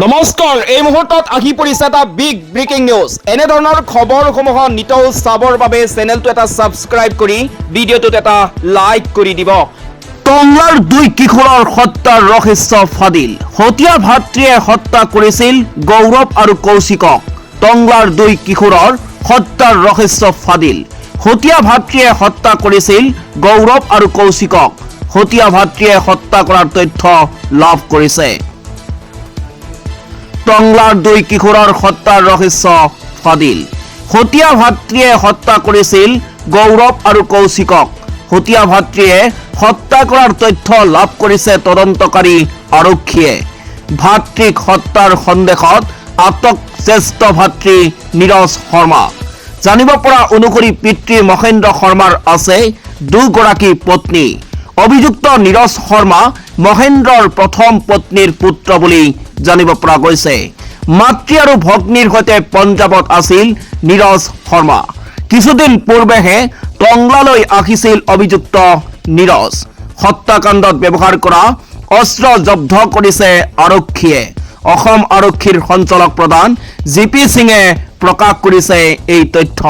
নমস্কাৰ এই মুহূৰ্তত আহি পৰিছে এটা বিগ ব্ৰেকিং নিউজ এনে ধৰণৰ খবৰসমূহ নিতৌ চাবৰ বাবে চেনেলটো এটা সাবস্ক্ৰাইব কৰি ভিডিঅ'টোত এটা লাইক কৰি দিব। টংলাৰ দুই কিশোৰৰ হত্যাৰ ৰহস্য ফাদিল। হত্যা ভাতৃয়ে হত্যা কৰিছিল গৌৰৱ আৰু কৌশিকক। টংলাৰ দুই কিশোৰৰ হত্যাৰ ৰহস্য ফাদিল। হত্যা ভাতৃয়ে হত্যা কৰিছিল গৌৰৱ আৰু কৌশিকক। হত্যা ভাতৃয়ে হত্যা কৰাৰ তথ্য লাভ কৰিছে। টংলাৰ দুই কিশোৰৰ হত্যাৰ ৰহস্য ফাদিল। হত্যা ভাতৃয়ে হত্যা কৰিছিল গৌৰৱ আৰু কৌশিকক। হত্যা ভাতৃয়ে হত্যা কৰাৰ তথ্য লাভ কৰিছে তদন্তকাৰী আৰক্ষীয়ে। ভাতৃক হত্যাৰ সন্দেহত আটক জ্যেষ্ঠ ভাতৃ নীৰজ শৰ্মা। জানিব পৰা অনুসৰি পিতৃ মহেন্দ্ৰ শৰ্মাৰ আছে দুগৰাকী পত্নী। অভিযুক্ত নীৰজ শৰ্মা মহেন্দ্ৰৰ প্ৰথম পত্নীৰ পুত্ৰ বুলি জানিব পৰা গৈছে। মাতৃ আৰু ভগ্নীৰ সৈতে পঞ্জাৱত আছিল নীৰজ শৰ্মা। কিছুদিন পূৰ্বেহে টংলালৈ আহিছিল অভিযুক্ত নীৰজ। হত্যাকাণ্ডত ব্যৱহাৰ কৰা অস্ত্ৰ জব্দ কৰিছে আৰক্ষীয়ে। অসম আৰক্ষীৰ সঞ্চালক প্ৰধান জি পি সিঙে প্ৰকাশ কৰিছে এই তথ্য।